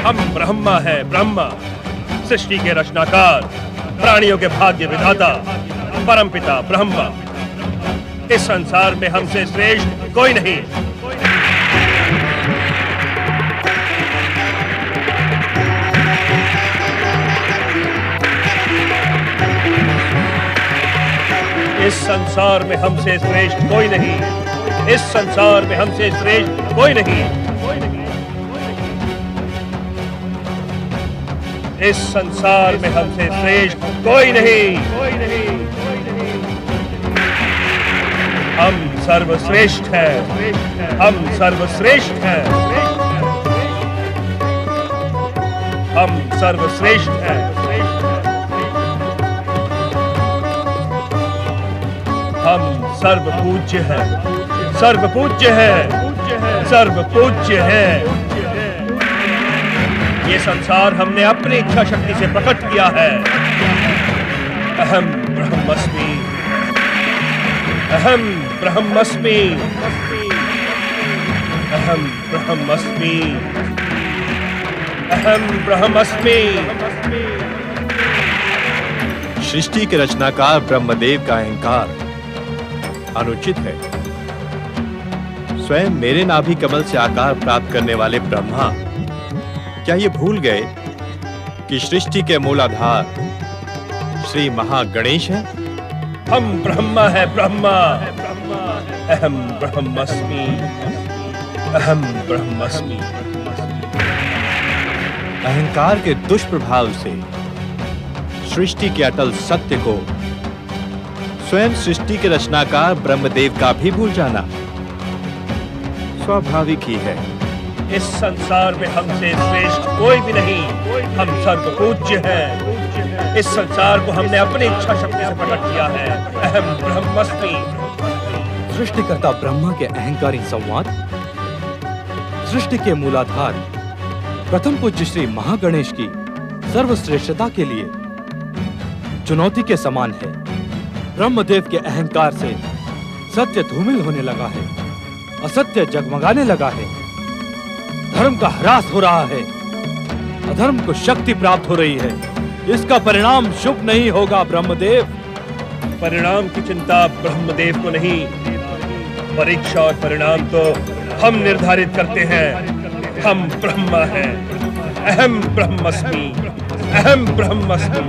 हम ब्रह्मा है, ब्रह्मा, सृष्टि के रचनाकार, प्राणियों के भाग्य विधाता, परमपिता ब्रह्मा। इस संसार में हमसे श्रेष्ठ कोई नहीं। इस संसार में हमसे श्रेष्ठ कोई नहीं। इस संसार में हमसे श्रेष्ठ कोई नहीं। इस संसार में हमसे श्रेष्ठ कोई नहीं। हम सर्वश्रेष्ठ हैं। हम सर्वश्रेष्ठ हैं। हम सर्वश्रेष्ठ हैं। हम सर्वपूज्य हैं। सर्वपूज्य हैं। सर्वपूज्य हैं। ये संसार हमने अपनी इच्छा शक्ति से प्रकट किया है। अहम ब्रह्मस्मि। अहम ब्रह्मस्मि। अहम ब्रह्मस्मि। अहम ब्रह्मस्मि। सृष्टि के रचनाकार ब्रह्मदेव का अहंकार अनुचित है। स्वयं मेरे नाभि कमल से आकार प्राप्त करने वाले ब्रह्मा क्या ये भूल गए कि सृष्टि के मूलाधार श्री महागणेश हैं? हम ब्रह्मा है, ब्रह्मा। अहम ब्रह्मस्मि। अहम ब्रह्मस्मि। अहंकार के दुष्प्रभाव से सृष्टि के अटल सत्य को स्वयं सृष्टि के रचनाकार ब्रह्मदेव का भी भूल जाना स्वाभाविक ही है। इस संसार में हमसे श्रेष्ठ कोई भी नहीं। हम सर्वपूज्य हैं। इस संसार को हमने अपनी इच्छा शक्ति से प्रकट किया है। अहम ब्रह्मस्मि। सृष्टिकर्ता ब्रह्मा के अहंकारी संवाद सृष्टि के मूलाधार प्रथम पूज्य श्री महागणेश की सर्वश्रेष्ठता के लिए चुनौती के समान है। ब्रह्मदेव के अहंकार से सत्य धूमिल होने लगा है। असत्य जगमगाने लगा है। धर्म का ह्रास हो रहा है। अधर्म को शक्ति प्राप्त हो रही है। इसका परिणाम शुभ नहीं होगा ब्रह्मदेव। परिणाम की चिंता ब्रह्मदेव को नहीं, परीक्षा और परिणाम तो हम निर्धारित करते हैं। हम ब्रह्मा हैं। अहम ब्रह्मस्मि। अहम ब्रह्मस्मि।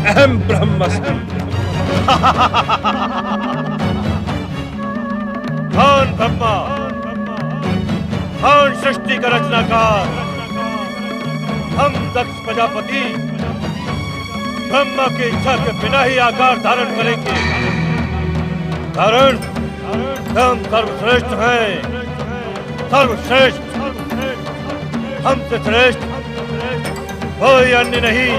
अहम ब्रह्मस्मि। कौन ब्रह्मा? कौन सृष्टि का रचनाकार? हम दक्ष प्रजापति ब्रह्मा की इच्छा के बिना ही आकार धारण करेंगे। कारण हम सर्वश्रेष्ठ हैं। सर्वश्रेष्ठ। हमसे श्रेष्ठ कोई अन्य नहीं।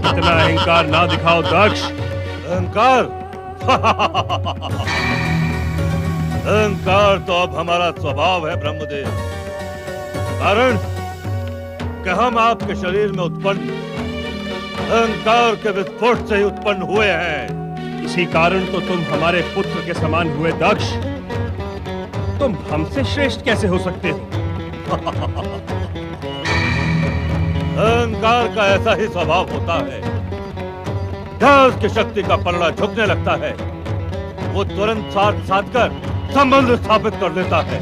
इतना अहंकार ना दिखाओ दक्ष। अहंकार? अहंकार तो अब हमारा स्वभाव है ब्रह्मदेव। कारण कि हम आपके शरीर में उत्पन्न अहंकार के विस्फोट से ही उत्पन्न हुए हैं। इसी कारण तो तुम हमारे पुत्र के समान हुए दक्ष। तुम हमसे श्रेष्ठ कैसे हो सकते हो? अहंकार का ऐसा ही स्वभाव होता है। जहाँ उसकी शक्ति का पलड़ा झुकने लगता है वो तुरंत साथ साधकर संबंध स्थापित कर देता है।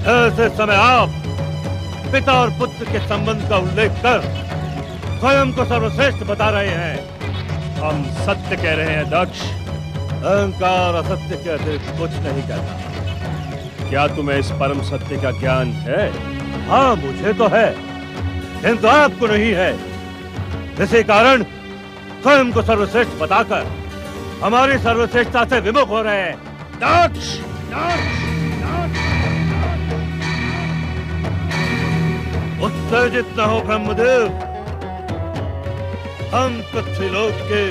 ऐसे समय आप पिता और पुत्र के संबंध का उल्लेख कर स्वयं को सर्वश्रेष्ठ बता रहे हैं। हम सत्य कह रहे हैं दक्ष। अहंकार असत्य के अतिरिक्त कुछ नहीं कहता। क्या तुम्हें इस परम सत्य का ज्ञान है? हाँ, मुझे तो है, किंतु आपको नहीं है। इसी कारण स्वयं को सर्वश्रेष्ठ बताकर हमारी सर्वश्रेष्ठता से विमुख हो रहे हैं। दक्ष! उत्तेजित न हो ब्रह्मदेव। हम पृथ्वीलोक के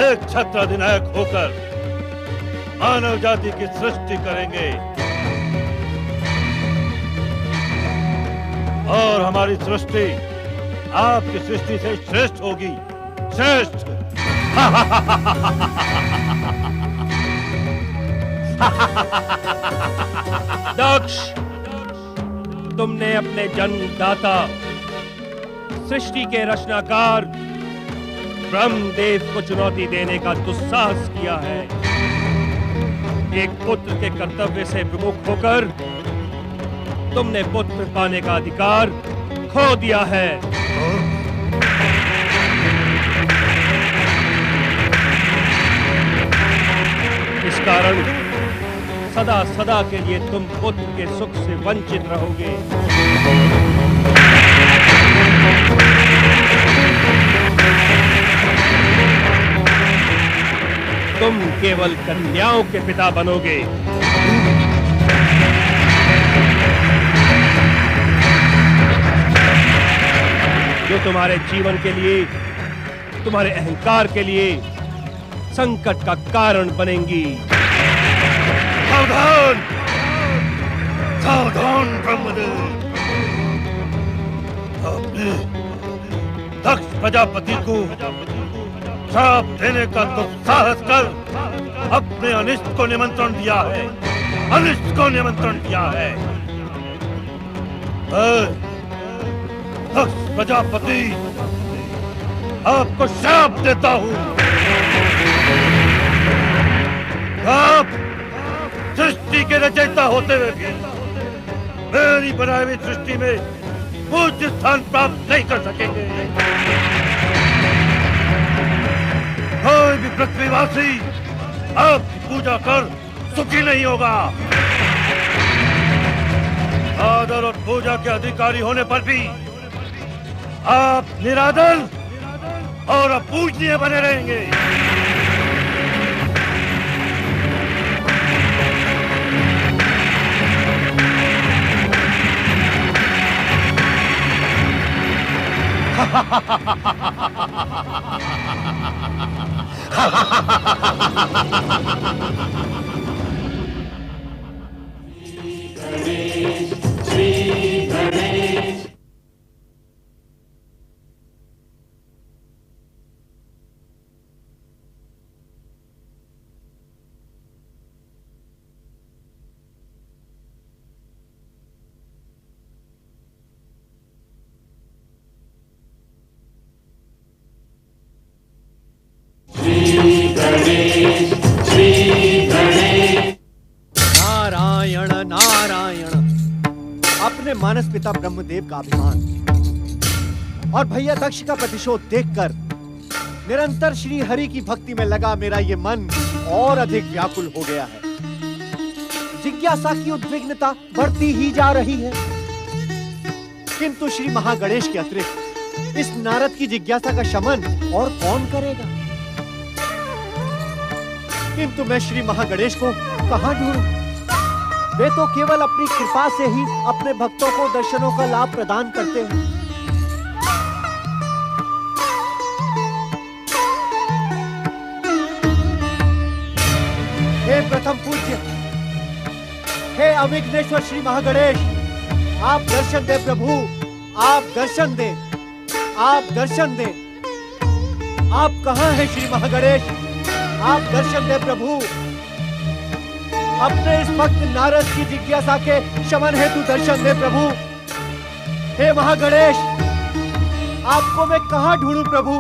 एक छत्र अधिनायक होकर मानव जाति की सृष्टि करेंगे और हमारी सृष्टि आपकी सृष्टि से श्रेष्ठ होगी। श्रेष्ठ। दक्ष, तुमने अपने जन्मदाता सृष्टि के रचनाकार ब्रह्मदेव को चुनौती देने का दुस्साहस किया है। एक पुत्र के कर्तव्य से विमुख होकर तुमने पुत्र पाने का अधिकार खो दिया है। इस कारण सदा सदा के लिए तुम पुत्र के सुख से वंचित रहोगे। तुम केवल कन्याओं के पिता बनोगे। जो तुम्हारे जीवन के लिए, तुम्हारे अहंकार के लिए संकट का कारण बनेंगी। सावधान! सावधान ब्रह्मदेव! आपने दक्ष प्रजापति को श्राप देने का दुस्साहस कर अपने अनिष्ट को निमंत्रण दिया है। अनिष्ट को निमंत्रण दिया है। दक्ष प्रजापति, आपको श्राप देता हूं। आप सृष्टि के रचयिता होते हुए भी मेरी बनाई हुई सृष्टि में पूज्य स्थान प्राप्त नहीं कर सकेंगे। कोई भी पृथ्वीवासी आपकी पूजा कर सुखी नहीं होगा। आदर और पूजा के अधिकारी होने पर भी आप निरादर और अपूजनीय बने रहेंगे। नारायण नारायण। अपने मानस पिता ब्रह्मदेव का अभिमान और भैया दक्ष का प्रतिशोध देखकर निरंतर श्री हरि की भक्ति में लगा मेरा ये मन और अधिक व्याकुल हो गया है। जिज्ञासा की उद्विग्नता बढ़ती ही जा रही है, किंतु श्री महागणेश के अतिरिक्त इस नारद की जिज्ञासा का शमन और कौन करेगा? किंतु मैं श्री महागणेश को कहां ढूंढूं? वे तो केवल अपनी कृपा से ही अपने भक्तों को दर्शनों का लाभ प्रदान करते हैं। हे प्रथम पूज्य, हे अविघ्नेश्वर श्री महागणेश, आप दर्शन दे प्रभु, आप दर्शन दे, आप दर्शन दे। आप कहां हैं श्री महागणेश? आप दर्शन दे प्रभु। अपने इस भक्त नारद की जिज्ञासा के शमन हेतु दर्शन दे प्रभु। हे महागणेश, आपको मैं कहां ढूंढूं प्रभु?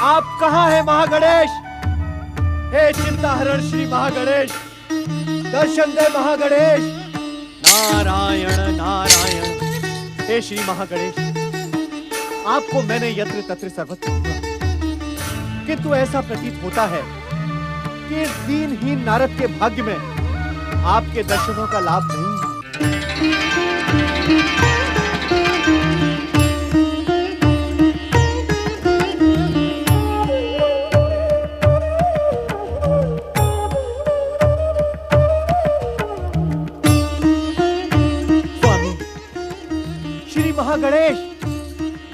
आप कहां हैं महागणेश? हे चिंताहरण श्री महागणेश, दर्शन दे महागणेश। नारायण नारायण। हे श्री महागणेश, आपको मैंने यत्र तत्र सर्वत्र ढूंढा, किंतु ऐसा प्रतीत होता है कि इस दीनहीन नारद के भाग्य में आपके दर्शनों का लाभ नहीं है। स्वामी श्री महागणेश,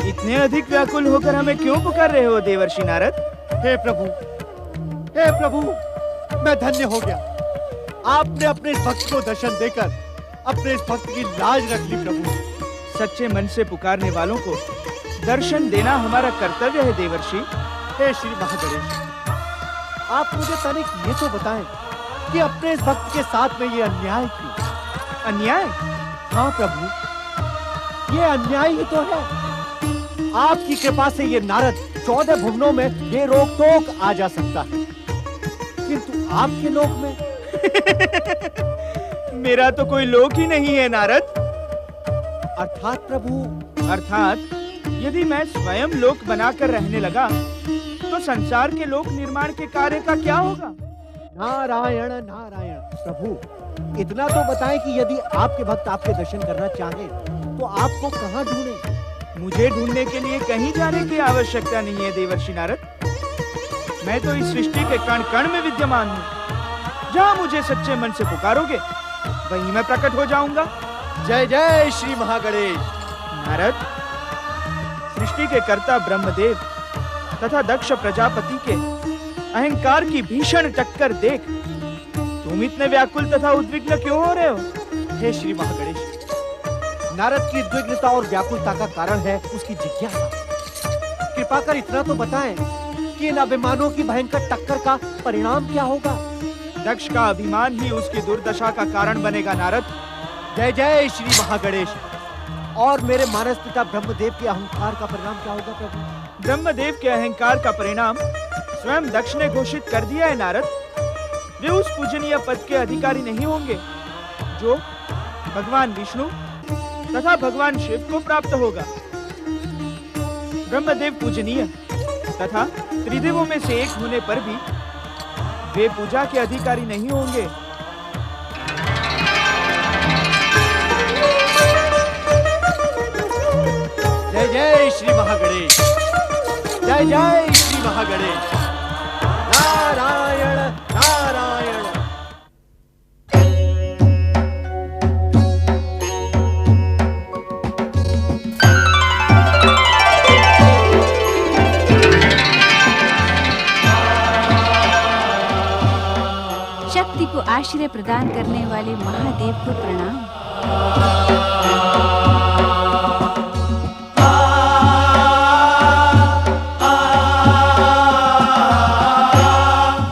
इतने अधिक व्याकुल होकर हमें क्यों पुकार रहे हो देवर्षि नारद? हे प्रभु, हे प्रभु, मैं धन्य हो गया। आपने अपने इस भक्त को दर्शन देकर अपने इस भक्त की लाज रख ली प्रभु। सच्चे मन से पुकारने वालों को दर्शन देना हमारा कर्तव्य है देवर्षि। हे श्री महागणेश, आप मुझे तनिक ये तो बताएं कि अपने इस भक्त के साथ में ये अन्याय क्यों? अन्याय? हाँ प्रभु, ये अन्याय ही तो है। आपकी कृपा से ये नारद 14 भुवनों में ये रोक टोक आ जा सकता है, किंतु आपके लोक में मेरा तो कोई लोक ही नहीं है नारद। अर्थात प्रभु? अर्थात यदि मैं स्वयं लोक बनाकर रहने लगा तो संसार के लोक निर्माण के कार्य का क्या होगा? नारायण नारायण। प्रभु, इतना तो बताएं कि यदि आपके भक्त आपके दर्शन करना चाहें तो आपको कहाँ ढूंढें? मुझे ढूंढने के लिए कहीं जाने की आवश्यकता नहीं है देवर्षि नारद। मैं तो इस सृष्टि के कण कण में विद्यमान हूँ। जहाँ मुझे सच्चे मन से पुकारोगे वहीं मैं प्रकट हो जाऊंगा। जय जय श्री महागणेश। नारद, सृष्टि के कर्ता ब्रह्मदेव तथा दक्ष प्रजापति के अहंकार की भीषण टक्कर देख तुम इतने व्याकुल तथा उद्विग्न क्यों हो रहे हो? हे श्री महागणेश, नारद की उद्विग्नता और व्याकुलता का कारण है उसकी जिज्ञासा। कृपा कर इतना तो बताएं कि इन अभिमानों की भयंकर टक्कर का परिणाम क्या होगा? दक्ष का अभिमान ही उसकी दुर्दशा का कारण बनेगा नारद। जय जय श्री महागणेश। और मेरे मानस पिता ब्रह्मदेव के अहंकार का परिणाम क्या होगा प्रभु? ब्रह्मदेव के अहंकार का परिणाम स्वयं दक्ष ने घोषित कर दिया है नारद। वे उस पूजनीय पद के अधिकारी नहीं होंगे जो भगवान विष्णु तथा भगवान शिव को प्राप्त होगा। ब्रह्मदेव पूजनीय तथा त्रिदेवों में से एक होने पर भी वे पूजा के अधिकारी नहीं होंगे। जय जय श्री महागणेश। जय जय श्री महागणेश। नारायण नारायण। शक्ति को आश्रय प्रदान करने वाले महादेव को प्रणाम।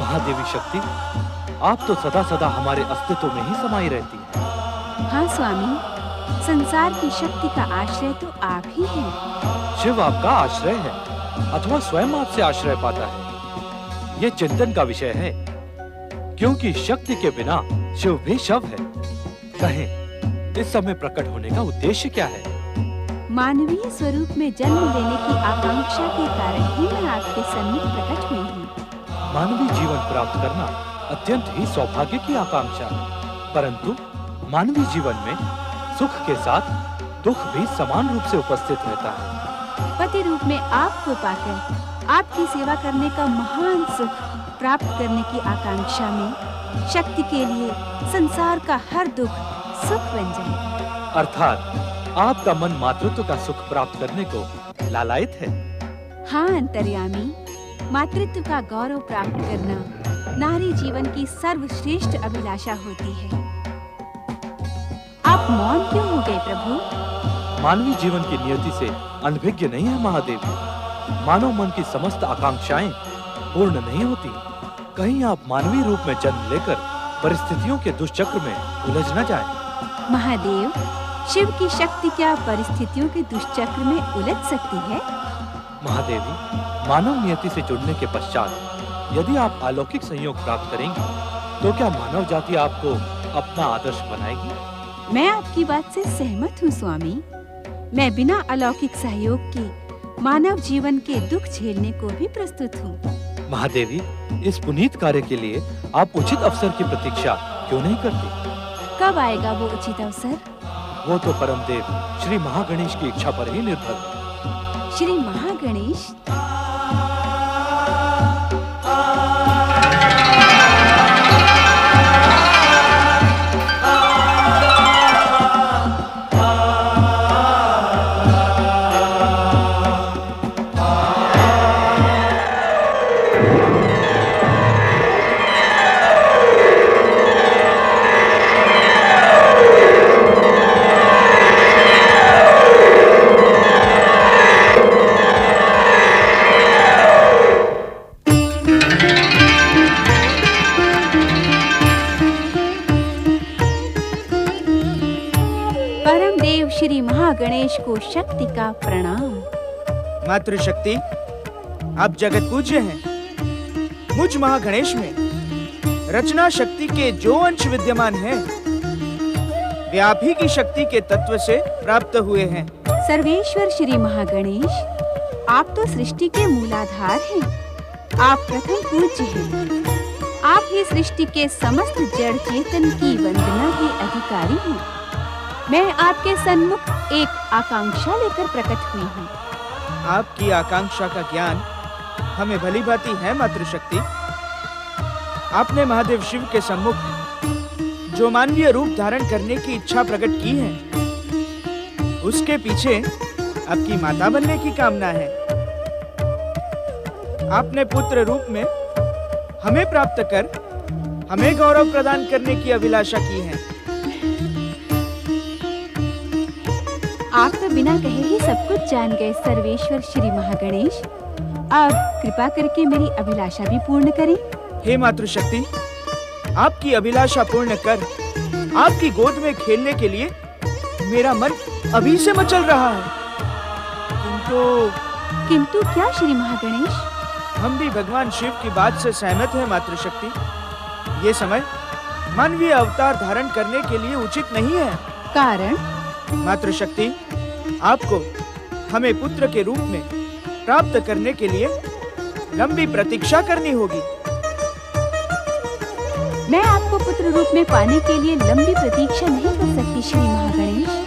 महादेवी शक्ति, आप तो सदा सदा हमारे अस्तित्व में ही समाई रहती हैं। हाँ स्वामी, संसार की शक्ति का आश्रय तो आप ही हैं। शिव आपका आश्रय है अथवा स्वयं आपसे आश्रय पाता है, ये चिंतन का विषय है, क्योंकि शक्ति के बिना शिव भी शव है। कहें, इस समय प्रकट होने का उद्देश्य क्या है? मानवीय स्वरूप में जन्म लेने की आकांक्षा के कारण ही मैं आपके सन्मुख प्रकट हुई हूँ। मानवीय जीवन प्राप्त करना अत्यंत ही सौभाग्य की आकांक्षा है, परंतु मानवीय जीवन में सुख के साथ दुख भी समान रूप से उपस्थित रहता है। पति रूप में आपको पाकर आपकी सेवा करने का महान सुख प्राप्त करने की आकांक्षा में शक्ति के लिए संसार का हर दुख सुख बन जाए। अर्थात आपका मन मातृत्व का सुख प्राप्त करने को लालायित है। हाँ अंतर्यामी, मातृत्व का गौरव प्राप्त करना नारी जीवन की सर्वश्रेष्ठ अभिलाषा होती है। आप मौन क्यों हो गए प्रभु? मानवीय जीवन की नियति से अनभिज्ञ नहीं है महादेवी। मानव मन की समस्त आकांक्षाएं पूर्ण नहीं होती। कहीं आप मानवीय रूप में जन्म लेकर परिस्थितियों के दुष्चक्र में उलझ न जाएं। महादेव, शिव की शक्ति क्या परिस्थितियों के दुष्चक्र में उलझ सकती है? महादेवी, मानव नियति से जुड़ने के पश्चात यदि आप अलौकिक संयोग प्राप्त करेंगी तो क्या मानव जाति आपको अपना आदर्श बनाएगी? मैं आपकी बात से सहमत हूँ स्वामी। मैं बिना अलौकिक सहयोग के मानव जीवन के दुख झेलने को भी प्रस्तुत हूँ। महादेवी, इस पुनीत कार्य के लिए आप उचित अवसर की प्रतीक्षा क्यों नहीं करती? कब आएगा वो उचित अवसर? वो तो परमदेव श्री महागणेश की इच्छा पर ही निर्भर है। श्री महागणेश? श्री महागणेश को शक्ति का प्रणाम। मातृशक्ति, आप जगत पूज्य हैं। मुझ महागणेश में रचना शक्ति के जो अंश विद्यमान हैं, वे आप ही की शक्ति के तत्व से प्राप्त हुए हैं। सर्वेश्वर श्री महागणेश, आप तो सृष्टि के मूलाधार हैं। आप प्रथम पूज्य हैं। आप ही सृष्टि के समस्त जड़ चेतन की वंदना के अधिकारी हैं। मैं आपके सन्मुख एक आकांक्षा लेकर प्रकट हुई हूँ। आपकी आकांक्षा का ज्ञान हमें भली भांति है मातृशक्ति। आपने महादेव शिव के सम्मुख जो मानवीय रूप धारण करने की इच्छा प्रकट की है, उसके पीछे आपकी माता बनने की कामना है। आपने पुत्र रूप में हमें प्राप्त कर हमें गौरव प्रदान करने की अभिलाषा की है। आप तो बिना कहे ही सब कुछ जान गए सर्वेश्वर श्री महागणेश। अब कृपा करके मेरी अभिलाषा भी पूर्ण करें। हे मातृशक्ति, आपकी अभिलाषा पूर्ण कर आपकी गोद में खेलने के लिए मेरा मन अभी से मचल रहा है। किंतु क्या श्री महागणेश? हम भी भगवान शिव की बात से सहमत हैं मातृशक्ति। ये समय मानवीय अवतार धारण करने के लिए उचित नहीं है। कारण? मातृशक्ति, आपको हमें पुत्र के रूप में प्राप्त करने के लिए लंबी प्रतीक्षा करनी होगी। मैं आपको पुत्र रूप में पाने के लिए लंबी प्रतीक्षा नहीं कर सकती श्री महागणेश।